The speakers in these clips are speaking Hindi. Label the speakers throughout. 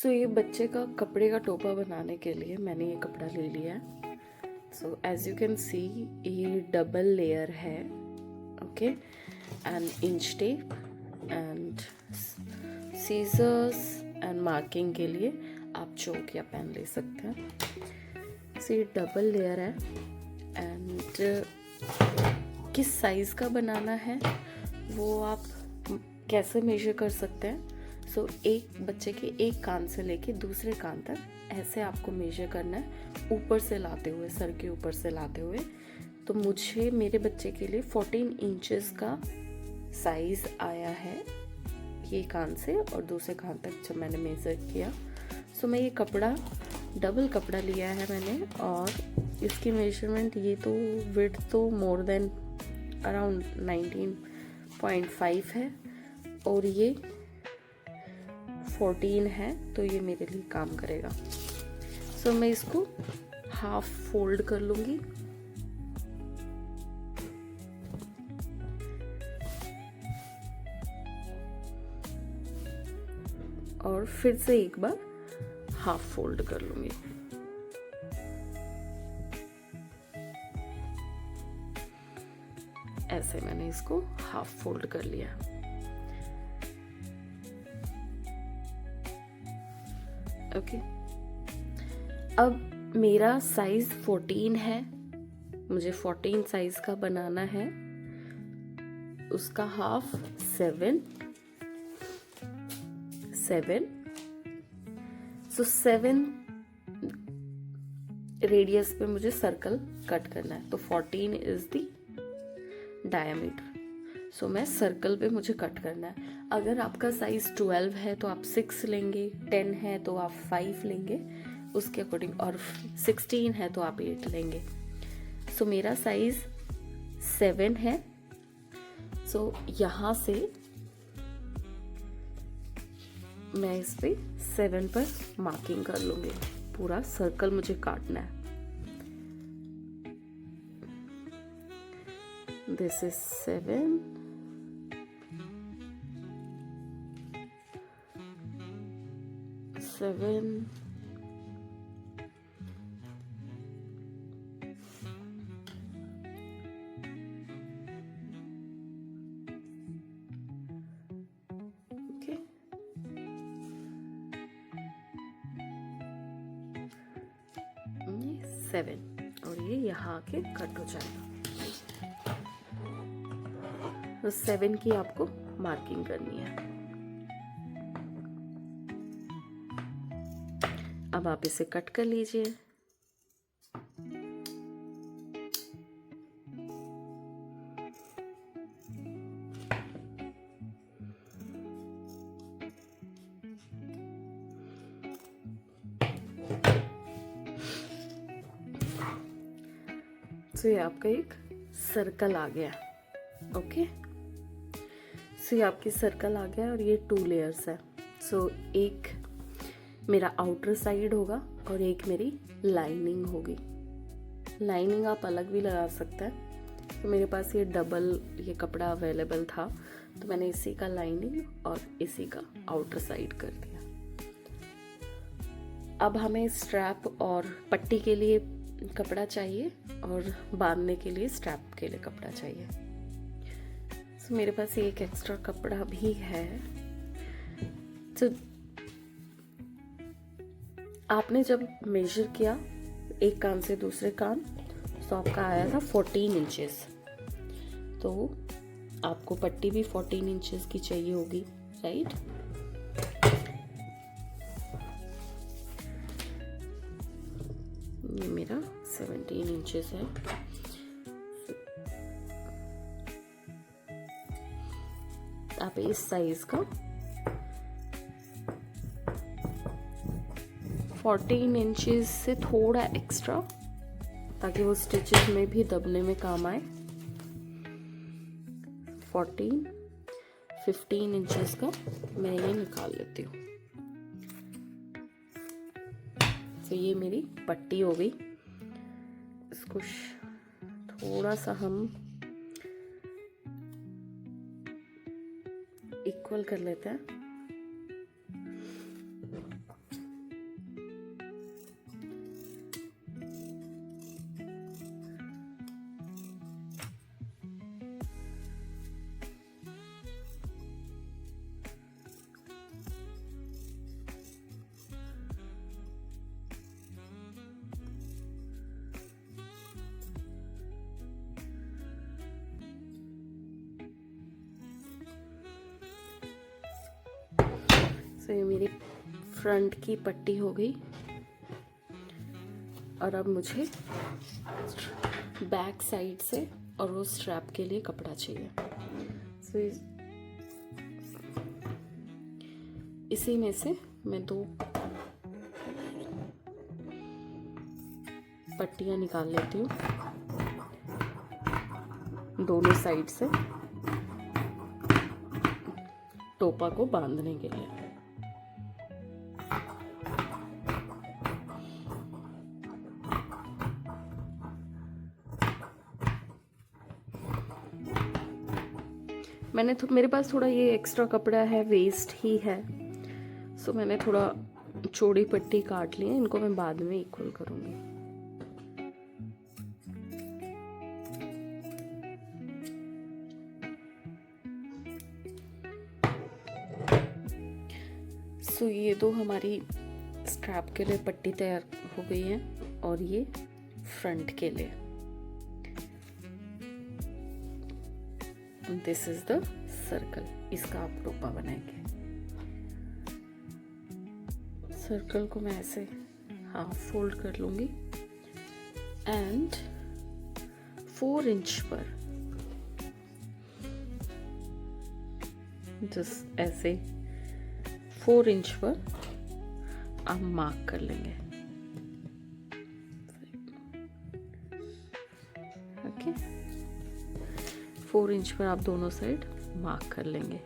Speaker 1: सो ये बच्चे का कपड़े का टोपा बनाने के लिए मैंने ये कपड़ा ले लिया है। So as you can see ये डबल लेयर है, okay, and inch tape and scissors and marking के लिए आप चौक या पेन ले सकते हैं। सो ये डबल लेयर है एंड किस साइज़ का बनाना है वो आप कैसे मेजर कर सकते हैं। सो एक बच्चे के एक कान से लेके दूसरे कान तक ऐसे आपको मेजर करना है, ऊपर से लाते हुए, सर के ऊपर से लाते हुए। तो मुझे मेरे बच्चे के लिए 14 इंचेस का साइज़ आया है ये कान से और दूसरे कान तक जब मैंने मेजर किया। सो मैं ये कपड़ा डबल कपड़ा लिया है मैंने और इसकी मेजरमेंट ये तो विड्थ तो मोर देन अराउंड 19.5 है और ये 14 है, तो ये मेरे लिए काम करेगा। सो मैं इसको हाफ फोल्ड कर लूंगी और फिर से एक बार हाफ फोल्ड कर लूंगी। ऐसे मैंने इसको हाफ फोल्ड कर लिया। ओके, अब मेरा साइज 14 है, मुझे 14 साइज का बनाना है। उसका हाफ 7 सो 7 रेडियस पे मुझे सर्कल कट करना है। तो 14 इज द डायमीटर। सो मैं सर्कल पे मुझे कट करना है। अगर आपका साइज 12 है तो आप 6 लेंगे, 10 है तो आप 5 लेंगे उसके अकॉर्डिंग, और 16 है तो आप 8 लेंगे। सो मेरा साइज 7 है। सो यहाँ से मैं इस पे 7 पर मार्किंग कर लूंगी। पूरा सर्कल मुझे काटना है। दिस इज 7 ओके, ये 7 और ये यहाँ के कट हो जाएगा। तो 7 की आपको मार्किंग करनी है। अब आप इसे कट कर लीजिए। तो ये आपका एक सर्कल आ गया। ओके, सो ये आपकी सर्कल आ गया और ये 2 लेयर्स है। सो एक मेरा आउटर साइड होगा और एक मेरी लाइनिंग होगी। लाइनिंग आप अलग भी लगा सकते हैं। तो मेरे पास ये डबल ये कपड़ा अवेलेबल था तो मैंने इसी का लाइनिंग और इसी का आउटर साइड कर दिया। अब हमें स्ट्रैप और पट्टी के लिए कपड़ा चाहिए और बांधने के लिए स्ट्रैप के लिए कपड़ा चाहिए। तो मेरे पास एक एक्स्ट्रा कपड़ा भी है। तो आपने जब मेजर किया एक कान से दूसरे कान तो आपका आया था 14 इंचेस। तो आपको पट्टी भी 14 इंचेस की चाहिए होगी, राइट? ये मेरा 17 इंचेस है। आप इस साइज का 14 इंचेस से थोड़ा एक्स्ट्रा, ताकि वो स्टिचेस में भी दबने में काम आए। 15 इंचेस का मैं ये निकाल लेती हूँ। तो ये मेरी पट्टी हो गई। इसको थोड़ा सा हम इक्वल कर लेते हैं। तो ये मेरी फ्रंट की पट्टी हो गई और अब मुझे बैक साइड से और वो स्ट्रैप के लिए कपड़ा चाहिए। तो इसी में से मैं 2 पट्टियाँ निकाल लेती हूँ दोनों साइड से टोपा को बांधने के लिए। मेरे पास थोड़ा ये एक्स्ट्रा कपड़ा है, वेस्ट ही है, सो मैंने थोड़ा चौड़ी पट्टी काट ली है। इनको मैं बाद में इक्वल करूँगी। सो ये 2 हमारी स्ट्रैप के लिए पट्टी तैयार हो गई है और ये फ्रंट के लिए। This is the circle. इसका आप टोपा बनाएंगे। सर्कल को मैं ऐसे हाफ फोल्ड कर लूंगी एंड 4 इंच पर जस्ट ऐसे 4 इंच पर आप मार्क कर लेंगे। ओके, 4 इंच पर आप दोनों साइड मार्क कर लेंगे।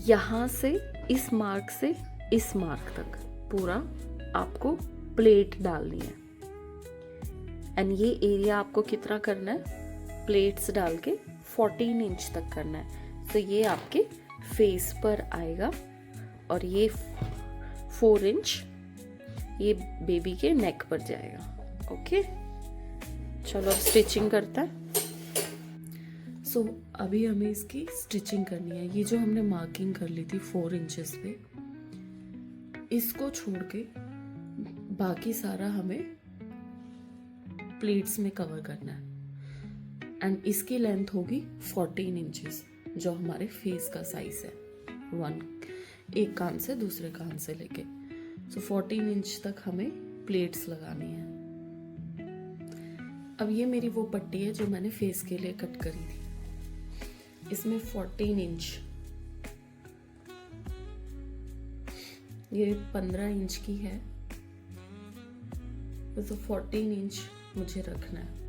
Speaker 1: यहां से इस मार्क से इस मार्क तक पूरा आपको प्लेट डालनी है। एंड ये एरिया आपको कितना करना है, प्लेट्स डाल के 14 इंच तक करना है। तो ये आपके फेस पर आएगा और ये 4 इंच ये बेबी के नेक पर जाएगा। ओके, चलो अब स्टिचिंग करते हैं। सो अभी हमें इसकी स्टिचिंग करनी है। ये जो हमने मार्किंग कर ली थी 4 इंचेस पे, इसको छोड़ के बाकी सारा हमें प्लेट्स में कवर करना है। एंड इसकी लेंथ होगी 14 इंचेस, जो हमारे फेस का साइज है, एक कान से दूसरे कान से लेके। सो 14 इंच तक हमें प्लेट्स लगानी है। अब ये मेरी वो पट्टी है जो मैंने फेस के लिए कट करी थी। इसमें 14 इंच, ये 15 इंच की है, तो 14 इंच मुझे रखना है।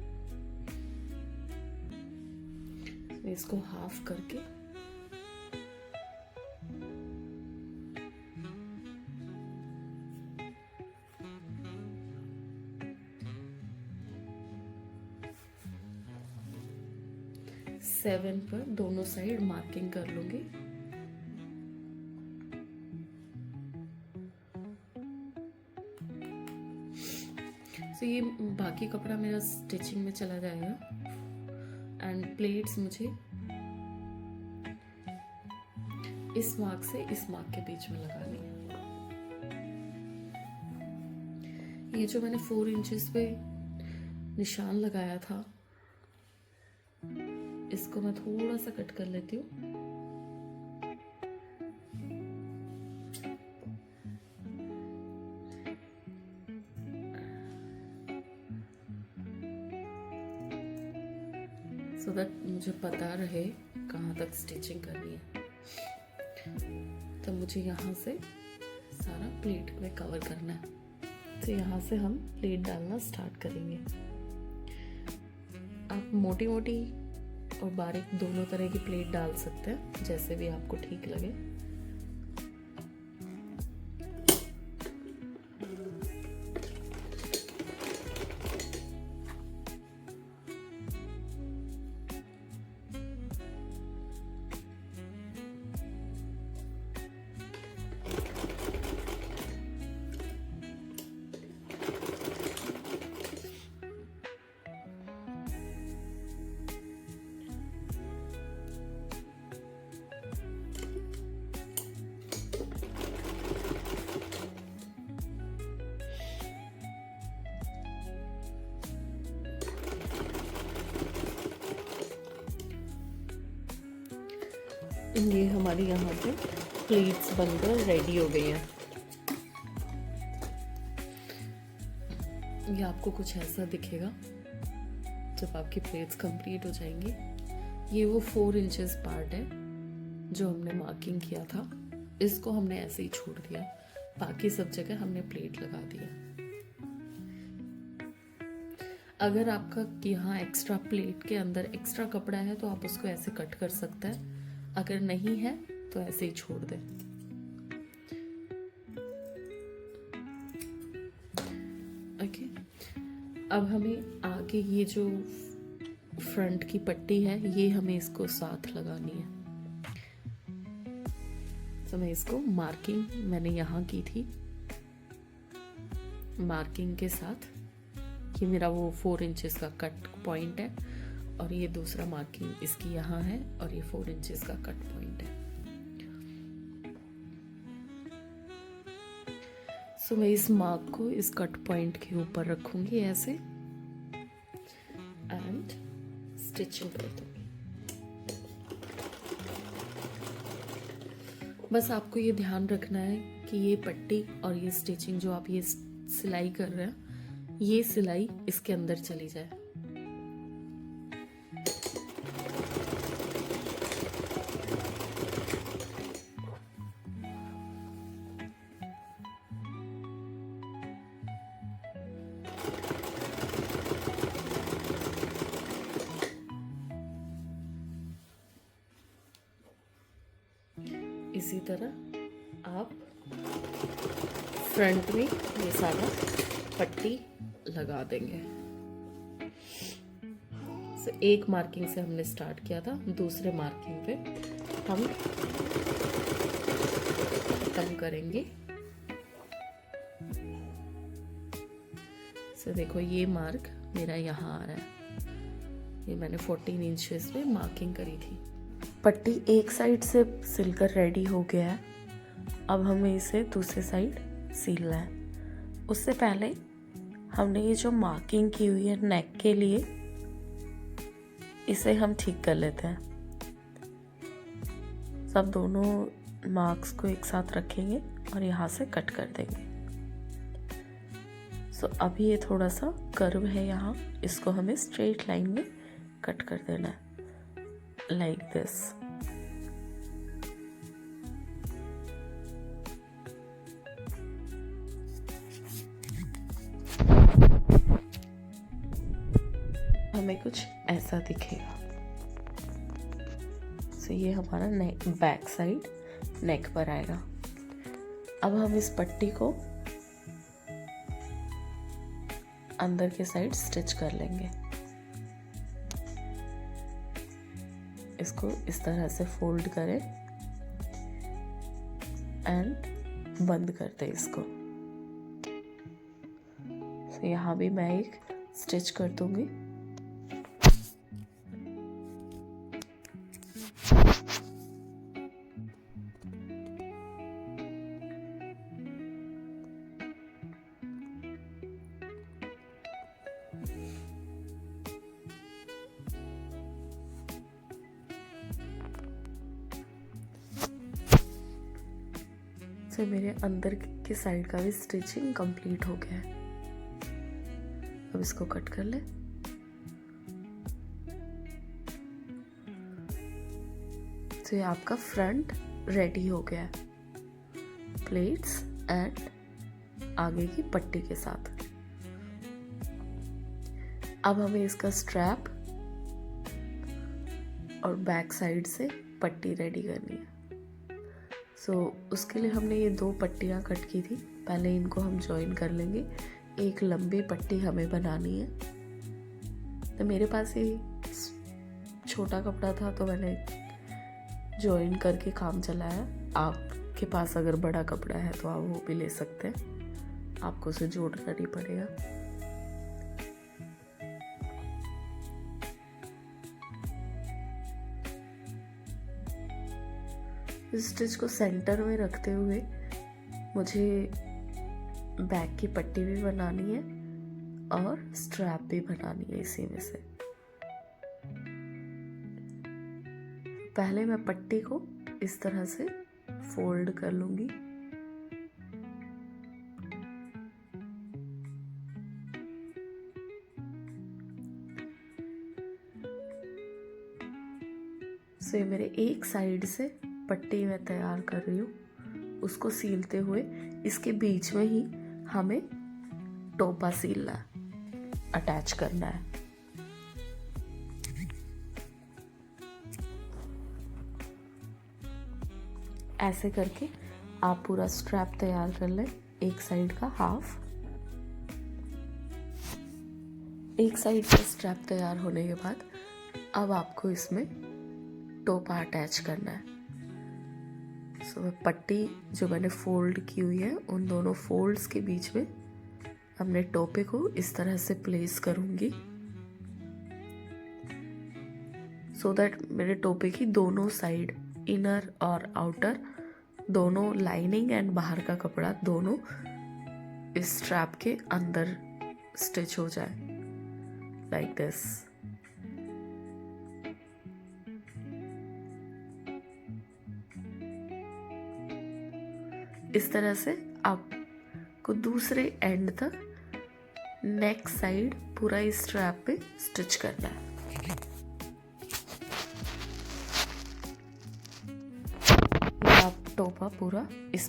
Speaker 1: इसको हाफ करके सेवन पर दोनों साइड मार्किंग कर लूंगी। तो ये बाकी कपड़ा मेरा स्टिचिंग में चला जाएगा एंड प्लेट्स मुझे इस मार्क से इस मार्क के बीच में लगानी है। ये जो मैंने 4 इंचेस पे निशान लगाया था, इसको मैं थोड़ा सा कट कर लेती हूँ। सो दैट मुझे पता रहे कहाँ तक स्टिचिंग करनी है। तो मुझे यहाँ से सारा प्लेट में कवर करना है। तो यहाँ से हम प्लेट डालना स्टार्ट करेंगे। आप मोटी मोटी और बारीक दोनों तरह की प्लेट डाल सकते हैं, जैसे भी आपको ठीक लगे। ये हमारी यहाँ पे प्लेट्स बनकर रेडी हो गई हैं। ये आपको कुछ ऐसा दिखेगा जब आपकी प्लेट्स कंप्लीट हो जाएंगी। ये वो 4 इंचेस पार्ट है जो हमने मार्किंग किया था, इसको हमने ऐसे ही छोड़ दिया, बाकी सब जगह हमने प्लेट लगा दिया। अगर आपका यहाँ एक्स्ट्रा प्लेट के अंदर एक्स्ट्रा कपड़ा है तो आप उसको ऐसे कट कर सकते हैं, अगर नहीं है तो ऐसे ही छोड़ दें। ओके, अब हमें आगे ये जो फ्रंट की पट्टी है ये हमें इसको साथ लगानी है। तो मैं इसको मार्किंग मैंने यहाँ की थी, मार्किंग के साथ ये मेरा वो 4 इंचेस का कट पॉइंट है और ये दूसरा मार्किंग इसकी यहाँ है और ये 4 इंचेस का कट पॉइंट है। सो मैं इस मार्क को इस कट पॉइंट के ऊपर रखूंगी ऐसे एंड स्टिचिंग कर दूंगी। बस आपको ये ध्यान रखना है कि ये पट्टी और ये स्टिचिंग जो आप ये सिलाई कर रहे हैं, ये सिलाई इसके अंदर चली जाए। इसी तरह आप फ्रंट में ये सारा पट्टी लगा देंगे। तो एक मार्किंग से हमने स्टार्ट किया था, दूसरे मार्किंग पे हम खत्म करेंगे। तो देखो ये मार्क मेरा यहाँ आ रहा है, ये मैंने 14 इंचेस में मार्किंग करी थी। पट्टी एक साइड से सिलकर रेडी हो गया है, अब हमें इसे दूसरी साइड सीलना है। उससे पहले हमने ये जो मार्किंग की हुई है नेक के लिए, इसे हम ठीक कर लेते हैं। सब दोनों मार्क्स को एक साथ रखेंगे और यहाँ से कट कर देंगे। सो अभी ये थोड़ा सा कर्व है यहाँ, इसको हमें स्ट्रेट लाइन में कट कर देना है, लाइक दिस। हमें कुछ ऐसा दिखेगा। सो ये हमारा नेक, बैक साइड नेक पर आएगा। अब हम इस पट्टी को अंदर के साइड स्टिच कर लेंगे। इसको इस तरह से फोल्ड करें एंड बंद कर दें इसको। तो यहाँ भी मैं एक स्टिच कर दूंगी। से मेरे अंदर के साइड का भी स्टिचिंग कंप्लीट हो गया है। अब इसको कट कर ले। तो ये आपका फ्रंट रेडी हो गया है, प्लेट्स एंड आगे की पट्टी के साथ। अब हमें इसका स्ट्रैप और बैक साइड से पट्टी रेडी करनी है। सो उसके लिए हमने ये 2 पट्टियाँ कट की थी, पहले इनको हम जॉइन कर लेंगे। एक लंबी पट्टी हमें बनानी है। तो मेरे पास ये छोटा कपड़ा था तो मैंने जॉइन करके काम चलाया। आपके पास अगर बड़ा कपड़ा है तो आप वो भी ले सकते हैं, आपको उसे जोड़ना नहीं पड़ेगा। इस स्टिच को सेंटर में रखते हुए मुझे बैक की पट्टी भी बनानी है और स्ट्रैप भी बनानी है इसी में से। पहले मैं पट्टी को इस तरह से फोल्ड कर लूंगी। सो ये मेरे एक साइड से पट्टी मैं तैयार कर रही हूँ, उसको सीलते हुए इसके बीच में ही हमें टोपा सीलना है, अटैच करना है। ऐसे करके आप पूरा स्ट्रैप तैयार कर लें, एक साइड का हाफ। एक साइड का स्ट्रैप तैयार होने के बाद अब आपको इसमें टोपा अटैच करना है। सो पट्टी जो मैंने फोल्ड की हुई है, उन दोनों फोल्ड्स के बीच में अपने टोपे को इस तरह से प्लेस करूंगी, सो दैट मेरे टोपे की दोनों साइड, इनर और आउटर दोनों, लाइनिंग एंड बाहर का कपड़ा दोनों इस स्ट्रैप के अंदर स्टिच हो जाए, लाइक दिस। इस तरह से आपको दूसरे एंड तक नेक साइड पूरा इस स्ट्रैप पे स्टिच करना है। आप टोपा पूरा इस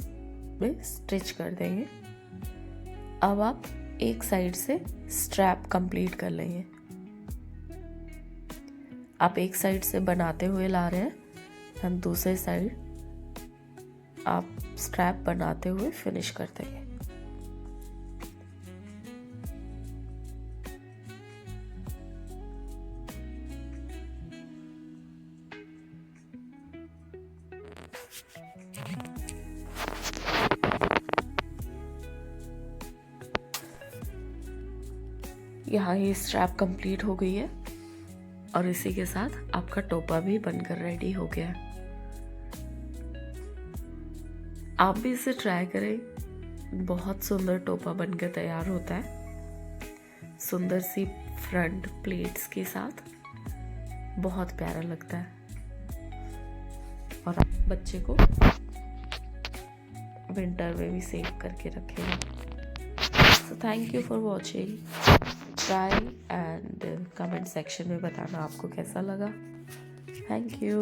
Speaker 1: पे स्टिच कर देंगे। अब आप एक साइड से स्ट्रैप कंप्लीट कर लेंगे। आप एक साइड से बनाते हुए ला रहे हैं, हम दूसरे साइड आप स्ट्रैप बनाते हुए फिनिश कर देंगे। यहाँ ये स्ट्रैप कंप्लीट हो गई है और इसी के साथ आपका टोपा भी बनकर रेडी हो गया है। आप भी इसे ट्राई करें, बहुत सुंदर टोपा बनकर तैयार होता है, सुंदर सी फ्रंट प्लेट्स के साथ, बहुत प्यारा लगता है और आप बच्चे को विंटर में भी सेव करके रखेंगे। So thank you for watching, try and comment section में बताना आपको कैसा लगा। Thank you.